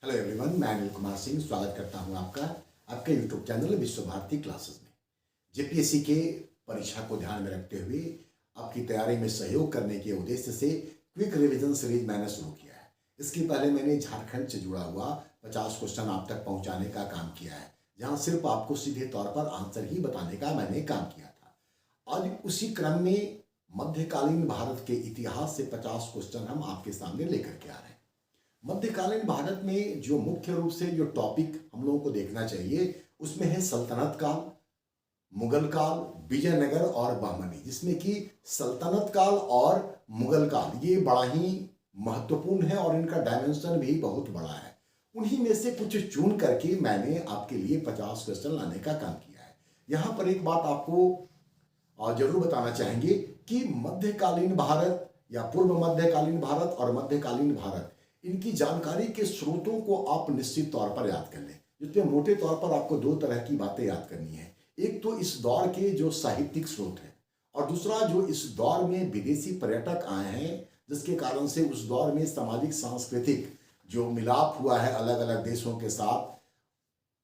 Hello everyone, मैं अनिल कुमार सिंह स्वागत करता हूं आपका आपके यूट्यूब चैनल विश्व भारती क्लासेस में। जेपीएससी के परीक्षा को ध्यान में रखते हुए आपकी तैयारी में सहयोग करने के उद्देश्य से क्विक रिवीजन सीरीज मैंने शुरू किया है। इसके पहले मैंने झारखंड से जुड़ा हुआ 50 क्वेश्चन आप तक पहुंचाने का काम किया है, जहां सिर्फ आपको सीधे तौर पर आंसर ही बताने का मैंने काम किया था। आज उसी क्रम में मध्यकालीन भारत के इतिहास से 50 क्वेश्चन हम आपके सामने लेकर के आ रहे हैं। मध्यकालीन भारत में जो मुख्य रूप से जो टॉपिक हम लोगों को देखना चाहिए उसमें है सल्तनत काल, मुगल काल, विजयनगर और बहमनी, जिसमें कि सल्तनत काल और मुगल काल ये बड़ा ही महत्वपूर्ण है और इनका डायमेंशन भी बहुत बड़ा है। उन्हीं में से कुछ चुन करके मैंने आपके लिए 50 क्वेश्चन लाने का काम किया है। यहाँ पर एक बात आपको जरूर बताना चाहेंगे कि मध्यकालीन भारत या पूर्व मध्यकालीन भारत और मध्यकालीन भारत, इनकी जानकारी के स्रोतों को आप निश्चित तौर पर याद कर लें। जिसमें मोटे तौर पर आपको दो तरह की बातें याद करनी है। एक तो इस दौर के जो साहित्यिक स्रोत है और दूसरा जो इस दौर में विदेशी पर्यटक आए हैं, जिसके कारण से उस दौर में सामाजिक सांस्कृतिक जो मिलाप हुआ है अलग अलग देशों के साथ,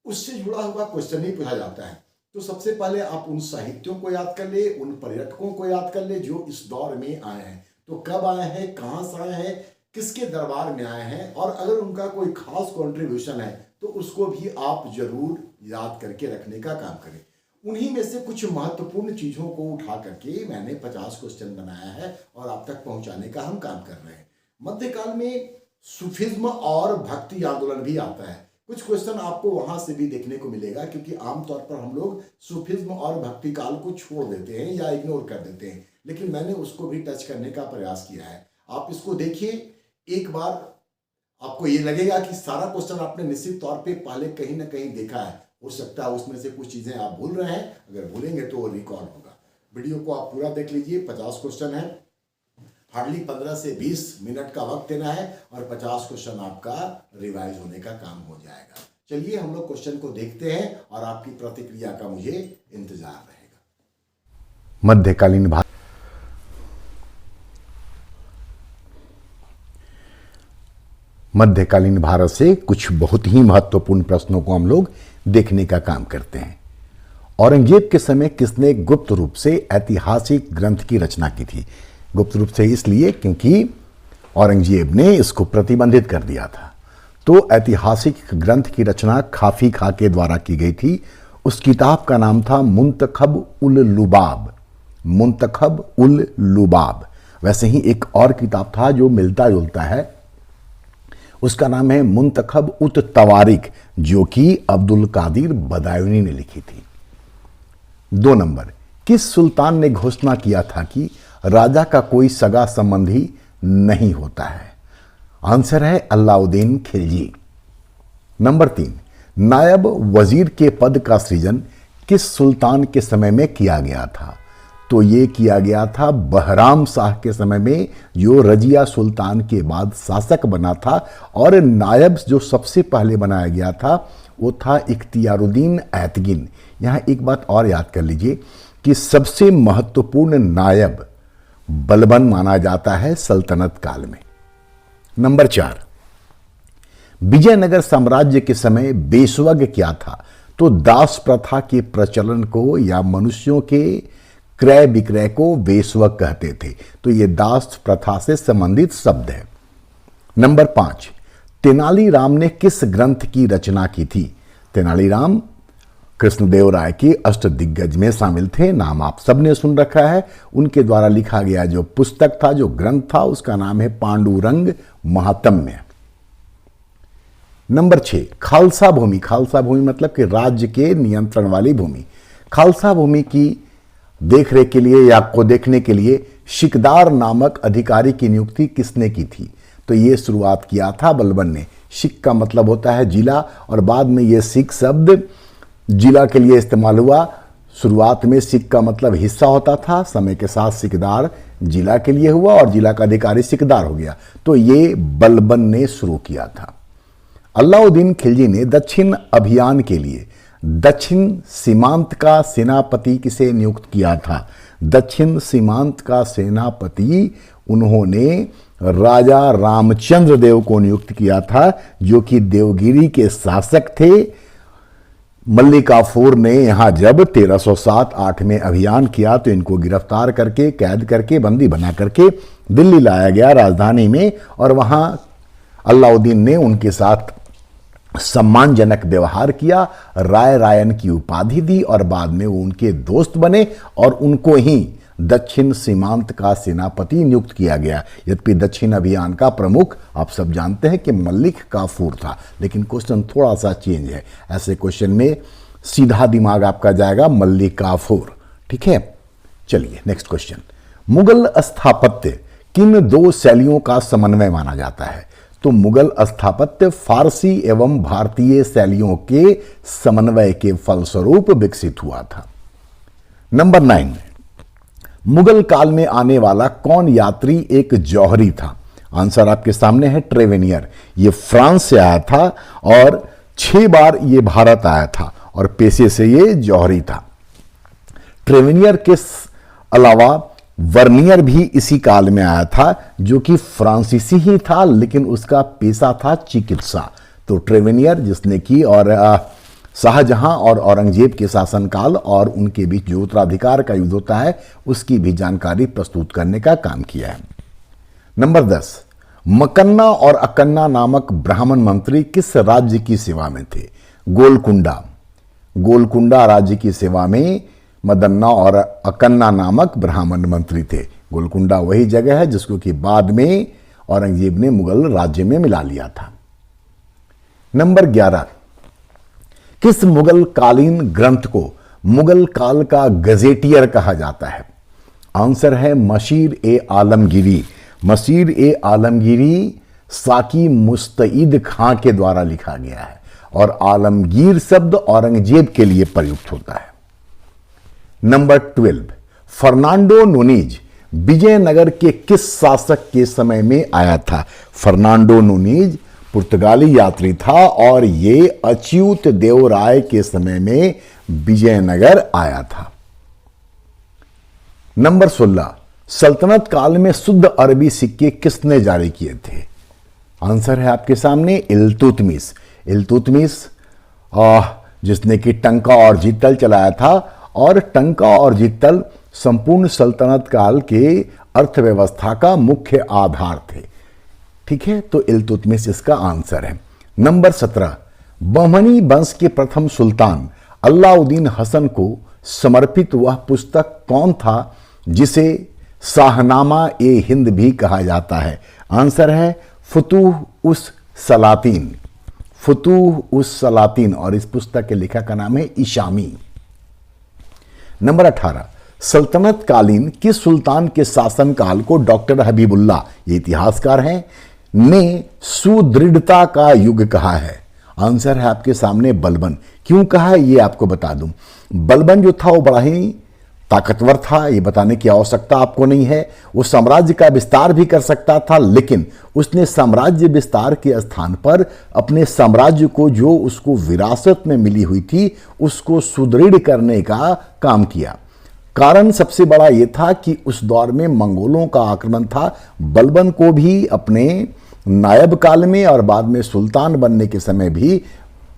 उससे जुड़ा हुआ क्वेश्चन ही पूछा जाता है। तो सबसे पहले आप उन साहित्यों को याद कर ले, उन पर्यटकों को याद कर ले जो इस दौर में आए हैं। तो कब आए हैं, कहाँ से आए हैं, किसके दरबार में आए हैं, और अगर उनका कोई खास कंट्रीब्यूशन है तो उसको भी आप जरूर याद करके रखने का काम करें। उन्हीं में से कुछ महत्वपूर्ण चीजों को उठा करके मैंने 50 क्वेश्चन बनाया है और आप तक पहुंचाने का हम काम कर रहे हैं। मध्यकाल में सूफिज्म और भक्ति आंदोलन भी आता है। कुछ क्वेश्चन आपको वहां से भी देखने को मिलेगा, क्योंकि आमतौर पर हम लोग सूफिज्म और भक्ति काल को छोड़ देते हैं या इग्नोर कर देते हैं, लेकिन मैंने उसको भी टच करने का प्रयास किया है। आप इसको देखिए, एक बार आपको ये लगेगा कि सारा क्वेश्चन आपने निश्चित तौर पे पहले कहीं ना कहीं देखा है। हो सकता है उसमें से कुछ चीजें आप भूल रहे हैं, अगर भूलेंगे तो वो रिकॉल होगा। वीडियो को आप पूरा देख लीजिए। 50 क्वेश्चन है, हार्डली 15 से 20 मिनट का वक्त देना है और 50 क्वेश्चन आपका रिवाइज होने का काम हो जाएगा। चलिए हम लोग क्वेश्चन को देखते हैं और आपकी प्रतिक्रिया का मुझे इंतजार रहेगा। मध्यकालीन भारत से कुछ बहुत ही महत्वपूर्ण प्रश्नों को हम लोग देखने का काम करते हैं। औरंगजेब के समय किसने गुप्त रूप से ऐतिहासिक ग्रंथ की रचना की थी? गुप्त रूप से इसलिए क्योंकि औरंगजेब ने इसको प्रतिबंधित कर दिया था। तो ऐतिहासिक ग्रंथ की रचना खाफी खां के द्वारा की गई थी। उस किताब का नाम था मुंतखब उल लुबाब। मुंतखब उल लुबाब। वैसे ही एक और किताब था जो मिलता जुलता है, उसका नाम है मुंतखब उत तवारिक, जो कि अब्दुल कादिर बदायूनी ने लिखी थी। 2 नंबर, किस सुल्तान ने घोषणा किया था कि राजा का कोई सगा संबंधी नहीं होता है? आंसर है अलाउद्दीन खिलजी। नंबर 3, नायब वजीर के पद का सृजन किस सुल्तान के समय में किया गया था? तो ये किया गया था बहराम शाह के समय में, जो रजिया सुल्तान के बाद शासक बना था। और नायब जो सबसे पहले बनाया गया था वो था इख्तियारुद्दीन ऐतगिन। यहाँ एक बात और याद कर लीजिए कि सबसे महत्वपूर्ण नायब बलबन माना जाता है सल्तनत काल में। नंबर 4, विजयनगर साम्राज्य के समय बेसवग क्या था? तो दास प्रथा के प्रचलन को या मनुष्यों के क्रय विक्रय को वेश्वक कहते थे। तो ये दास प्रथा से संबंधित शब्द है। नंबर 5, तेनालीराम ने किस ग्रंथ की रचना की थी? तेनालीराम कृष्णदेव राय के अष्टदिग्गज में शामिल थे। नाम आप सबने सुन रखा है। उनके द्वारा लिखा गया जो पुस्तक था, जो ग्रंथ था, उसका नाम है पांडुरंग महात्म्य। नंबर 6, खालसा भूमि। खालसा भूमि मतलब कि राज्य के नियंत्रण वाली भूमि। खालसा भूमि की देखरेख के लिए या को देखने के लिए शिकदार नामक अधिकारी की नियुक्ति किसने की थी? तो ये शुरुआत किया था बलबन ने। शिक का मतलब होता है जिला, और बाद में ये सिख शब्द जिला के लिए इस्तेमाल हुआ। शुरुआत में सिख का मतलब हिस्सा होता था, समय के साथ सिकदार जिला के लिए हुआ और जिला का अधिकारी सिकदार हो गया। तो ये बलबन ने शुरू किया था। अलाउद्दीन खिलजी ने दक्षिण अभियान के लिए दक्षिण सीमांत का सेनापति किसे नियुक्त किया था? दक्षिण सीमांत का सेनापति उन्होंने राजा रामचंद्र देव को नियुक्त किया था, जो कि देवगिरी के शासक थे। मल्लिकाफुर ने यहां जब 1307-8 में अभियान किया तो इनको गिरफ्तार करके, कैद करके, बंदी बना करके दिल्ली लाया गया राजधानी में, और वहां अलाउद्दीन ने उनके साथ सम्मानजनक व्यवहार किया, राय रायन की उपाधि दी और बाद में वो उनके दोस्त बने और उनको ही दक्षिण सीमांत का सेनापति नियुक्त किया गया। यद्यपि दक्षिण अभियान का प्रमुख आप सब जानते हैं कि मल्लिक काफूर था, लेकिन क्वेश्चन थोड़ा सा चेंज है। ऐसे क्वेश्चन में सीधा दिमाग आपका जाएगा मल्लिक काफूर। ठीक है, चलिए नेक्स्ट क्वेश्चन। मुगल स्थापत्य किन दो शैलियों का समन्वय माना जाता है? तो मुगल स्थापत्य फारसी एवं भारतीय शैलियों के समन्वय के फलस्वरूप विकसित हुआ था। नंबर 9, मुगल काल में आने वाला कौन यात्री एक जौहरी था? आंसर आपके सामने है, ट्रेवेनियर। ये फ्रांस से आया था और 6 बार ये भारत आया था और पेशे से ये जौहरी था। ट्रेवेनियर के अलावा वर्नियर भी इसी काल में आया था, जो कि फ्रांसीसी ही था, लेकिन उसका पेशा था चिकित्सा। तो ट्रेवेनियर जिसने की और शाहजहां और औरंगजेब के शासनकाल और उनके बीच जो उत्तराधिकार का युद्ध होता है उसकी भी जानकारी प्रस्तुत करने का काम किया है। नंबर 10, मकन्ना और अकन्ना नामक ब्राह्मण मंत्री किस राज्य की सेवा में थे? गोलकुंडा। गोलकुंडा राज्य की सेवा में मदन्ना और अकन्ना नामक ब्राह्मण मंत्री थे। गोलकुंडा वही जगह है जिसको कि बाद में औरंगजेब ने मुगल राज्य में मिला लिया था। नंबर 11, किस मुगल कालीन ग्रंथ को मुगल काल का गजेटियर कहा जाता है? आंसर है मशीर ए आलमगीरी। मशीर ए आलमगीरी साकी मुस्तईद खां के द्वारा लिखा गया है और आलमगीर शब्द औरंगजेब के लिए प्रयुक्त होता है। नंबर 12, फर्नांडो नूनीज विजयनगर के किस शासक के समय में आया था? फर्नांडो नूनीज पुर्तगाली यात्री था और ये अच्युत देव राय के समय में विजयनगर आया था। नंबर 16, सल्तनत काल में शुद्ध अरबी सिक्के किसने जारी किए थे? आंसर है आपके सामने, इल्तुतमिश। इल्तुतमिश जिसने कि टंका और जित्तल चलाया था और टंका और जित्तल संपूर्ण सल्तनत काल के अर्थव्यवस्था का मुख्य आधार थे। ठीक है, तो इल्तुतमिश इसका आंसर है। नंबर 17, बहमनी वंश के प्रथम सुल्तान अलाउद्दीन हसन को समर्पित वह पुस्तक कौन था जिसे शाहनामा ए हिंद भी कहा जाता है? आंसर है फुतूह उस सलातीन। फुतूह उस सलातीन, और इस पुस्तक के लेखक का नाम है इशामी। नंबर 18, सल्तनत कालीन किस सुल्तान के शासनकाल को डॉक्टर हबीबुल्लाह, ये इतिहासकार हैं, ने सुदृढ़ता का युग कहा है? आंसर है आपके सामने बलबन। क्यों कहा है ये आपको बता दूं। बलबन जो था वो बड़ा ही ताकतवर था, ये बताने की आवश्यकता आपको नहीं है। वो साम्राज्य का विस्तार भी कर सकता था, लेकिन उसने साम्राज्य विस्तार के स्थान पर अपने साम्राज्य को जो उसको विरासत में मिली हुई थी उसको सुदृढ़ करने का काम किया। कारण सबसे बड़ा ये था कि उस दौर में मंगोलों का आक्रमण था। बलबन को भी अपने नायब काल में और बाद में सुल्तान बनने के समय भी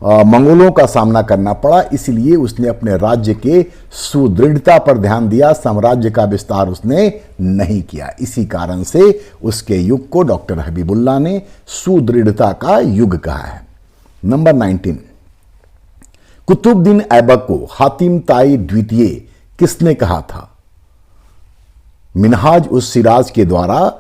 मंगोलों का सामना करना पड़ा, इसलिए उसने अपने राज्य के सुदृढ़ता पर ध्यान दिया, साम्राज्य का विस्तार उसने नहीं किया। इसी कारण से उसके युग को डॉक्टर हबीबुल्लाह ने सुदृढ़ता का युग कहा है। नंबर 19, कुतुबुद्दीन ऐबक को हातिम ताई द्वितीय किसने कहा था? मिनहाज उस सिराज के द्वारा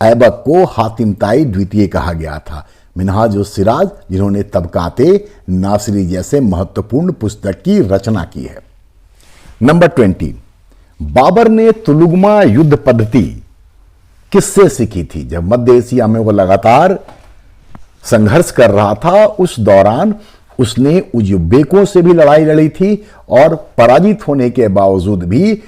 ऐबक को हातिम ताई द्वितीय कहा गया था। मिनहाज उस सिराज जिन्होंने तबकाते नासिरी जैसे महत्वपूर्ण पुस्तक की रचना की है। नंबर 20, बाबर ने तुलुगमा युद्ध पद्धति किससे सीखी थी? जब मध्य एशिया में वो लगातार संघर्ष कर रहा था उस दौरान उसने उज़्बेकों से भी लड़ाई लड़ी थी और पराजित होने के बावजूद भी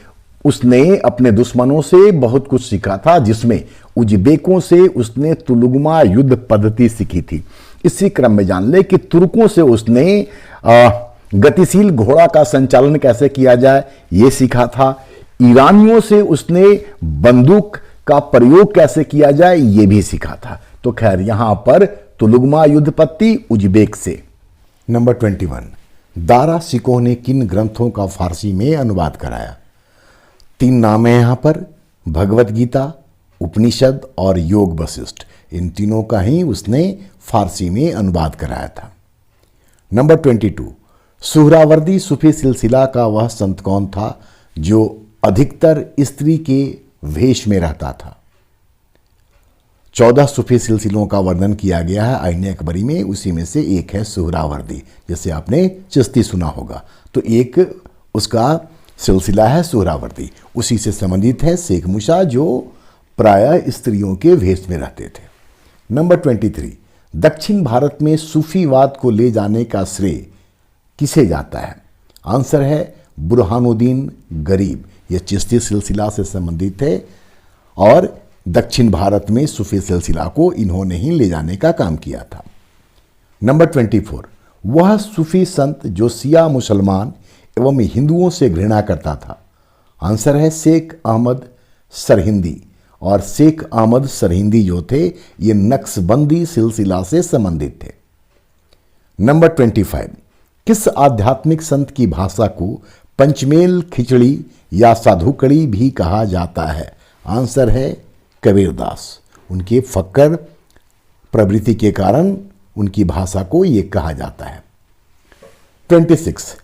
उसने अपने दुश्मनों से बहुत कुछ सीखा था, जिसमें उज़्बेकों से उसने तुलुगमा युद्ध पद्धति सीखी थी। इसी क्रम में जान ले कि तुर्कों से उसने गतिशील घोड़ा का संचालन कैसे किया जाए ये सीखा था। ईरानियों से उसने बंदूक का प्रयोग कैसे किया जाए ये भी सीखा था। तो खैर यहां पर तुलुगमा युद्धपत्ति उज्बेक से। नंबर 21, दारा शिकोह ने किन ग्रंथों का फारसी में अनुवाद कराया? 3 नाम है यहां पर, भगवत गीता, उपनिषद और योग वशिष्ठ। इन तीनों का ही उसने फारसी में अनुवाद कराया था। नंबर 22, सुहरावर्दी सूफी सिलसिला का वह संत कौन था जो अधिकतर स्त्री के वेश में रहता था? 14 सूफी सिलसिलों का वर्णन किया गया है आईने अकबरी में, उसी में से एक है सुहरावर्दी, जैसे आपने चिश्ती सुना होगा। तो एक उसका सिलसिला है सुहरावर्दी, उसी से संबंधित है शेख मूसा जो प्रायः स्त्रियों के वेश में रहते थे। नंबर 23, दक्षिण भारत में सूफीवाद को ले जाने का श्रेय किसे जाता है? आंसर है बुरहानुद्दीन गरीब। यह चिश्ती सिलसिला से संबंधित है और दक्षिण भारत में सूफी सिलसिला को इन्होंने ही ले जाने का काम किया था। नंबर 24, वह सूफी संत जो शिया मुसलमान एवं हिंदुओं से घृणा करता था? आंसर है शेख अहमद सरहिंदी। और शेख अहमद सरहिंदी जो थे ये नक्शबंदी सिलसिला से संबंधित थे। नंबर 25, किस आध्यात्मिक संत की भाषा को पंचमेल खिचड़ी या साधुकड़ी भी कहा जाता है? आंसर है कबीरदास। उनके फक्कर प्रवृत्ति के कारण उनकी भाषा को ये कहा जाता है। 26,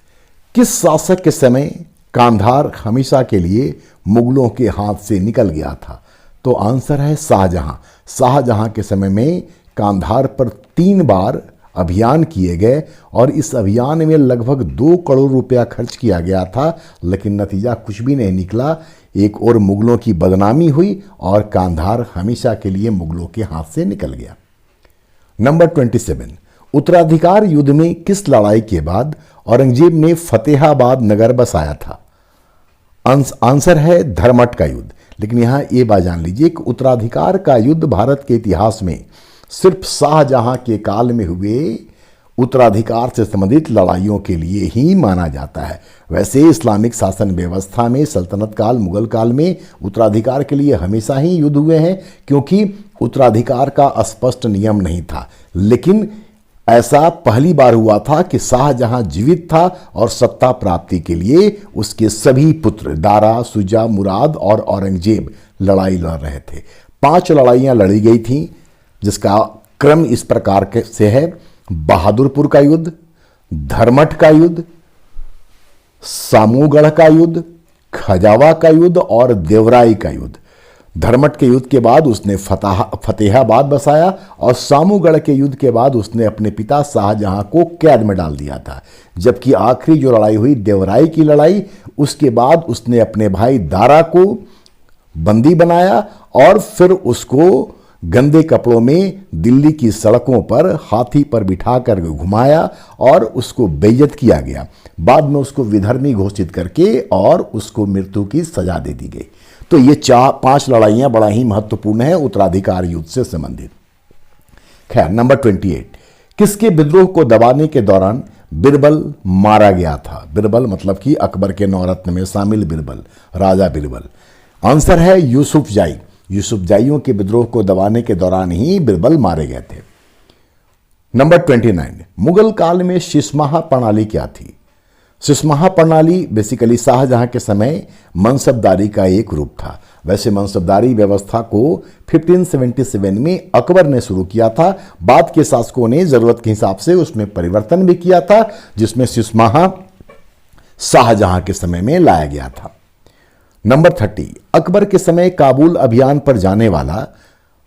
किस शासक के समय कांधार हमेशा के लिए मुगलों के हाथ से निकल गया था? तो आंसर है शाहजहां। शाहजहां के समय में कांधार पर 3 बार अभियान किए गए और इस अभियान में लगभग 2 करोड़ रुपया खर्च किया गया था, लेकिन नतीजा कुछ भी नहीं निकला। एक और मुगलों की बदनामी हुई और कांधार हमेशा के लिए मुगलों के हाथ से निकल गया। नंबर 27, उत्तराधिकार युद्ध में किस लड़ाई के बाद औरंगजेब ने फतेहाबाद नगर बसाया था? आंसर है धर्मट का युद्ध। लेकिन यहां ये बात जान लीजिए कि उत्तराधिकार का युद्ध भारत के इतिहास में सिर्फ शाहजहां के काल में हुए उत्तराधिकार से संबंधित लड़ाइयों के लिए ही माना जाता है। वैसे इस्लामिक शासन व्यवस्था में सल्तनत काल, मुगल काल में उत्तराधिकार के लिए हमेशा ही युद्ध हुए हैं, क्योंकि उत्तराधिकार का स्पष्ट नियम नहीं था। लेकिन ऐसा पहली बार हुआ था कि शाहजहां जीवित था और सत्ता प्राप्ति के लिए उसके सभी पुत्र दारा, शुजा, मुराद और औरंगजेब लड़ाई लड़ रहे थे। 5 लड़ाइयां लड़ी गई थीं, जिसका क्रम इस प्रकार से है: बहादुरपुर का युद्ध, धर्मट का युद्ध, सामूगढ़ का युद्ध, खजावा का युद्ध और देवराई का युद्ध। धर्मट के युद्ध के बाद उसने फतेहाबाद बसाया और सामूगढ़ के युद्ध के बाद उसने अपने पिता शाहजहां को कैद में डाल दिया था। जबकि आखिरी जो लड़ाई हुई देवराई की लड़ाई, उसके बाद उसने अपने भाई दारा को बंदी बनाया और फिर उसको गंदे कपड़ों में दिल्ली की सड़कों पर हाथी पर बिठाकर घुमाया और उसको बेइज्जत किया गया। बाद में उसको विधर्मी घोषित करके और उसको मृत्यु की सजा दे दी गई। तो ये 5 लड़ाइयां बड़ा ही महत्वपूर्ण है उत्तराधिकार युद्ध से संबंधित। खैर, नंबर 28, किसके विद्रोह को दबाने के दौरान बिरबल मारा गया था? बिरबल मतलब कि अकबर के 9 रत्न में शामिल बिरबल, राजा बिरबल। आंसर है यूसुफजाई। यूसुफजाइयों के विद्रोह को दबाने के दौरान ही बिरबल मारे गए थे। नंबर 29, मुगल काल में शिशमाहा प्रणाली क्या थी? शिशमाहा प्रणाली बेसिकली शाहजहां के समय मनसबदारी का एक रूप था। वैसे मनसबदारी व्यवस्था को 1577 में अकबर ने शुरू किया था। बाद के शासकों ने जरूरत के हिसाब से उसमें परिवर्तन भी किया था, जिसमें शिशमाहा शाहजहां के समय में लाया गया था। नंबर 30, अकबर के समय काबुल अभियान पर जाने वाला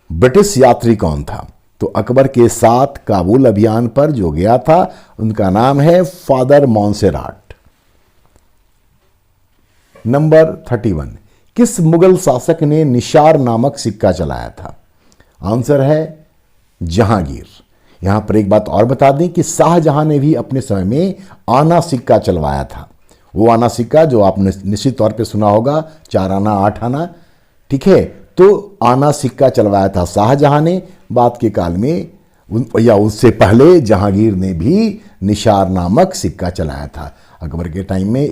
ब्रिटिश यात्री कौन था? तो अकबर के साथ काबुल अभियान पर जो गया था उनका नाम है फादर मॉन्सेराट। नंबर 31, किस मुगल शासक ने निशार नामक सिक्का चलाया था? आंसर है जहांगीर। यहां पर एक बात और बता दें कि शाहजहां ने भी अपने समय में आना सिक्का चलवाया था। वो आना सिक्का जो आपने निश्चित तौर पे सुना होगा, 4 आना 8 आना, ठीक है। तो आना सिक्का चलवाया था शाहजहां ने। बाद के काल में या उससे पहले जहांगीर ने भी निशार नामक सिक्का चलाया था। अकबर के टाइम में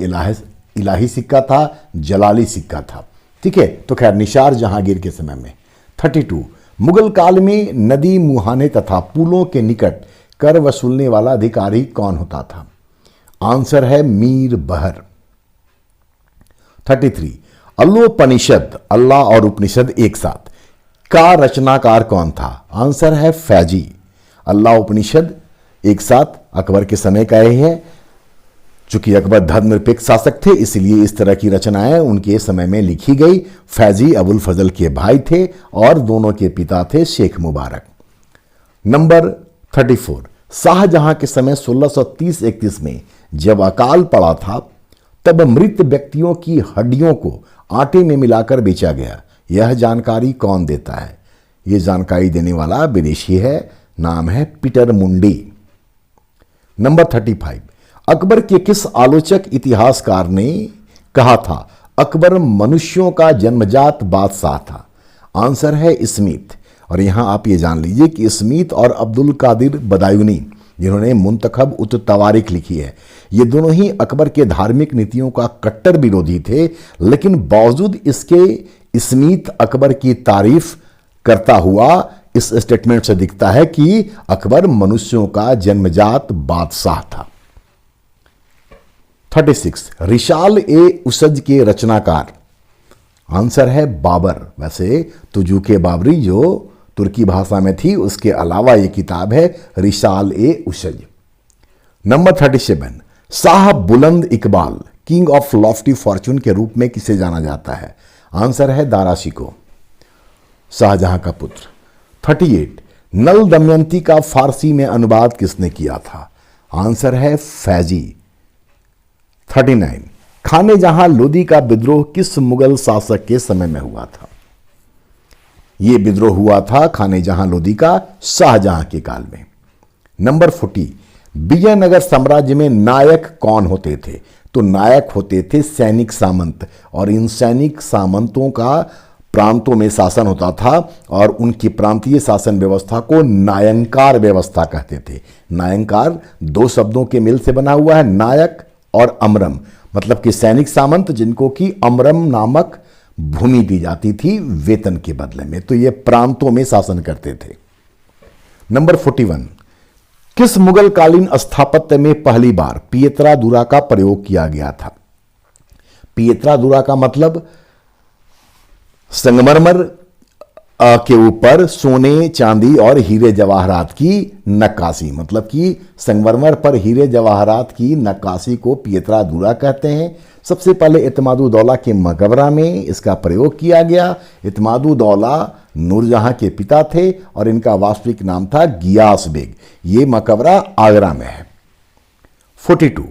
इलाही सिक्का था, जलाली सिक्का था, ठीक। ठीक है, तो खैर निसार जहांगीर के समय में। 32, मुगल काल में नदी, मुहाने तथा पुलों के निकट कर वसूलने वाला अधिकारी कौन होता था? आंसर है मीर बहर। 33, अल्लोपनिषद, अल्लाह और उपनिषद एक साथ, का रचनाकार कौन था? आंसर है फैजी। अल्लाह उपनिषद एक साथ अकबर के समय का ही है। चूंकि अकबर धर्मनिरपेक्ष शासक थे, इसलिए इस तरह की रचनाएं उनके समय में लिखी गई। फैजी अबुल फजल के भाई थे और दोनों के पिता थे शेख मुबारक। नंबर 34, शाहजहां के समय 1630-31 में जब अकाल पड़ा था, तब मृत व्यक्तियों की हड्डियों को आटे में मिलाकर बेचा गया। यह जानकारी कौन देता है? यह जानकारी देने वाला विदेशी है, नाम है पीटर मुंडी। नंबर 35, अकबर के किस आलोचक इतिहासकार ने कहा था अकबर मनुष्यों का जन्मजात बादशाह था? आंसर है स्मिथ। और यहां आप ये जान लीजिए कि स्मिथ और अब्दुल कादिर बदायूनी, जिन्होंने मुंतखब उत तवारीख लिखी है, ये दोनों ही अकबर के धार्मिक नीतियों का कट्टर विरोधी थे, लेकिन बावजूद इसके स्मिथ अकबर की तारीफ करता हुआ इस स्टेटमेंट से दिखता है कि अकबर मनुष्यों का जन्मजात बादशाह था। 36, रिशाल ए उसज के रचनाकार? आंसर है बाबर। वैसे तुजुके बाबरी जो तुर्की भाषा में थी, उसके अलावा यह किताब है रिशाल ए उसज। नंबर 37, शाह बुलंद Iqbal, king of Lofty Fortune के रूप में किसे जाना जाता है? आंसर है दारा शिकोह, शाहजहां का पुत्र। 38, नल दमयंती का फारसी में अनुवाद किसने किया था? आंसर है फैजी। 39, खाने जहां लोदी का विद्रोह किस मुगल शासक के समय में हुआ था? यह विद्रोह हुआ था खाने जहां लोदी का शाहजहां के काल में। नंबर 40, विजयनगर साम्राज्य में नायक कौन होते थे? तो नायक होते थे सैनिक सामंत, और इन सैनिक सामंतों का प्रांतों में शासन होता था और उनकी प्रांतीय शासन व्यवस्था को नायंकार व्यवस्था कहते थे। नायंकार दो शब्दों के मिल से बना हुआ है, नायक और अमरम, मतलब कि सैनिक सामंत जिनको कि अमरम नामक भूमि दी जाती थी वेतन के बदले में, तो ये प्रांतों में शासन करते थे। नंबर 41, किस मुगल कालीन स्थापत्य में पहली बार पियत्रा दुरा का प्रयोग किया गया था? पियत्रा दुरा का मतलब संगमरमर के ऊपर सोने, चांदी और हीरे जवाहरात की नक्काशी, मतलब कि संगमरमर पर हीरे जवाहरात की नक्काशी को पियत्रा दुरा कहते हैं। सबसे पहले इत्मादुद्दौला के मकबरा में इसका प्रयोग किया गया। इत्मादुद्दौला नूरजहां के पिता थे और इनका वास्तविक नाम था गियास बेग। ये मकबरा आगरा में है। 42,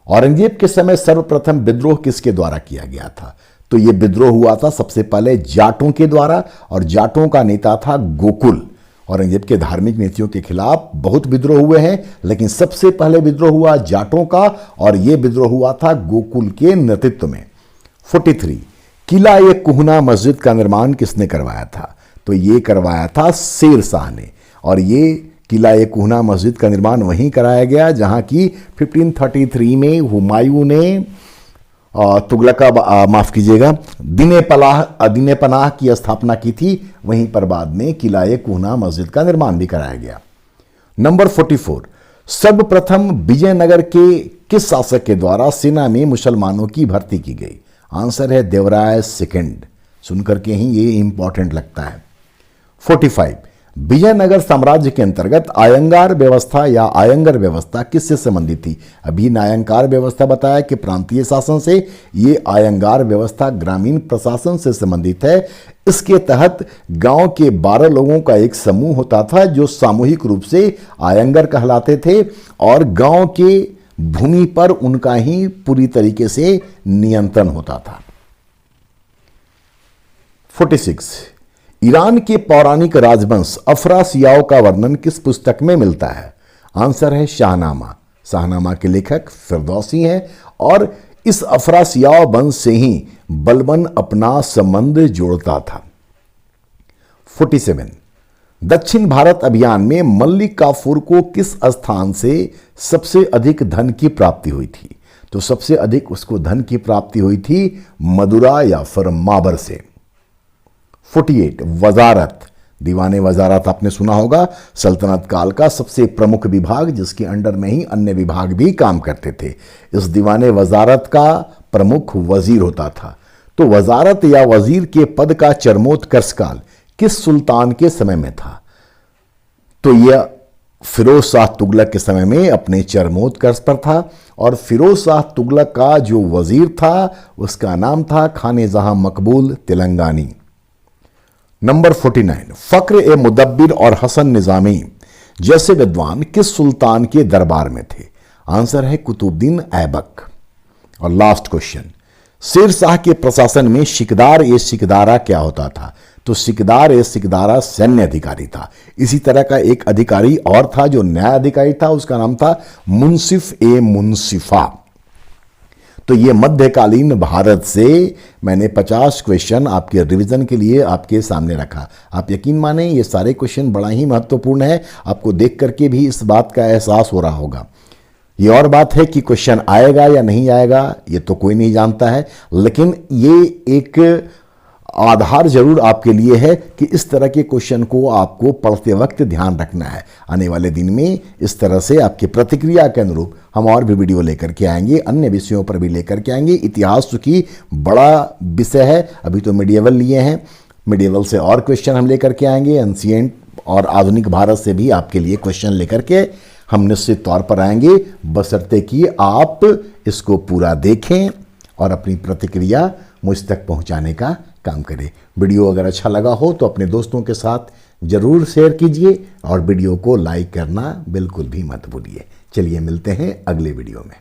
औरंगजेब के समय सर्वप्रथम विद्रोह किसके द्वारा किया गया था? तो यह विद्रोह हुआ था सबसे पहले जाटों के द्वारा, और जाटों का नेता था गोकुल। औरंगजेब के धार्मिक नीतियों के खिलाफ बहुत विद्रोह हुए हैं, लेकिन सबसे पहले विद्रोह हुआ जाटों का, और यह विद्रोह हुआ था गोकुल के नेतृत्व में। 43, किला ए कुहना मस्जिद का निर्माण किसने करवाया था? तो ये करवाया था शेर शाह ने, और ये किला ए कुहना मस्जिद का निर्माण वहीं कराया गया जहां की 1533 में हुमायूं ने तुगलक माफ कीजिएगा दीने पनाह की स्थापना की थी। वहीं पर बाद में किला ए कुहना मस्जिद का निर्माण भी कराया गया। नंबर 44, सर्वप्रथम विजयनगर के किस शासक के द्वारा सेना में मुसलमानों की भर्ती की गई? आंसर है देवराय सेकंड। सुनकर के ही ये इंपॉर्टेंट लगता है। 45, विजयनगर साम्राज्य के अंतर्गत आयंगार व्यवस्था या आयंगर व्यवस्था किससे संबंधित थी? अभी नायंकार व्यवस्था बताया कि प्रांतीय शासन से, ये आयंगार व्यवस्था ग्रामीण प्रशासन से संबंधित है। इसके तहत गांव के 12 लोगों का एक समूह होता था जो सामूहिक रूप से आयंगर कहलाते थे, और गांव के भूमि पर उनका ही पूरी तरीके से नियंत्रण होता था। 46, ईरान के पौराणिक राजवंश अफरासियाओं का वर्णन किस पुस्तक में मिलता है? आंसर है शाहनामा। शाहनामा के लेखक फिरदौसी हैं, और इस अफरासियाओं वंश से ही बलबन अपना संबंध जोड़ता था। 47, दक्षिण भारत अभियान में मल्लिक काफूर को किस स्थान से सबसे अधिक धन की प्राप्ति हुई थी? तो सबसे अधिक उसको धन की प्राप्ति हुई थी मदुरा या फिर माबर से। 48 वजारत। दीवाने वजारत आपने सुना होगा, सल्तनत काल का सबसे प्रमुख विभाग जिसके अंडर में ही अन्य विभाग भी काम करते थे। इस दीवाने वजारत का प्रमुख वजीर होता था। तो वजारत या वजीर के पद का चरमोत्कर्ष काल किस सुल्तान के समय में था? तो यह फिरोज शाह तुगलक के समय में अपने चरमोत्कर्ष पर था। और फिरोज शाह तुगलक का जो वजीर था उसका नाम था खाने जहां मकबूल तिलंगानी। नंबर 49 फक्र ए मुदब्बिर और हसन निजामी जैसे विद्वान किस सुल्तान के दरबार में थे? आंसर है कुतुबुद्दीन ऐबक। और लास्ट क्वेश्चन, शेर शाह के प्रशासन में सिकदार ए सिकदारा क्या होता था? तो सिकदार ए सिकदारा सैन्य अधिकारी था। इसी तरह का एक अधिकारी और था जो न्याय अधिकारी था, उसका नाम था मुंसिफ ए मुंसिफा। तो ये मध्यकालीन भारत से मैंने 50 क्वेश्चन आपके रिवीजन के लिए आपके सामने रखा। आप यकीन माने ये सारे क्वेश्चन बड़ा ही महत्वपूर्ण है। आपको देख करके भी इस बात का एहसास हो रहा होगा। ये और बात है कि क्वेश्चन आएगा या नहीं आएगा ये तो कोई नहीं जानता है, लेकिन ये एक आधार जरूर आपके लिए है कि इस तरह के क्वेश्चन को आपको पढ़ते वक्त ध्यान रखना है। आने वाले दिन में इस तरह से आपकी प्रतिक्रिया के अनुरूप हम और भी वीडियो लेकर के आएंगे, अन्य विषयों पर भी लेकर के आएंगे। इतिहास चूंकि बड़ा विषय है, अभी तो मिडिएवल लिए हैं, मिडिएवल से और क्वेश्चन हम लेकर के आएंगे, एंशिएंट और आधुनिक भारत से भी आपके लिए क्वेश्चन लेकर के हम निश्चित तौर पर आएंगे, बशर्ते कि आप इसको पूरा देखें और अपनी प्रतिक्रिया मुझ तक पहुंचाने का काम करें। वीडियो अगर अच्छा लगा हो तो अपने दोस्तों के साथ जरूर शेयर कीजिए और वीडियो को लाइक करना बिल्कुल भी मत भूलिए। चलिए मिलते हैं अगले वीडियो में।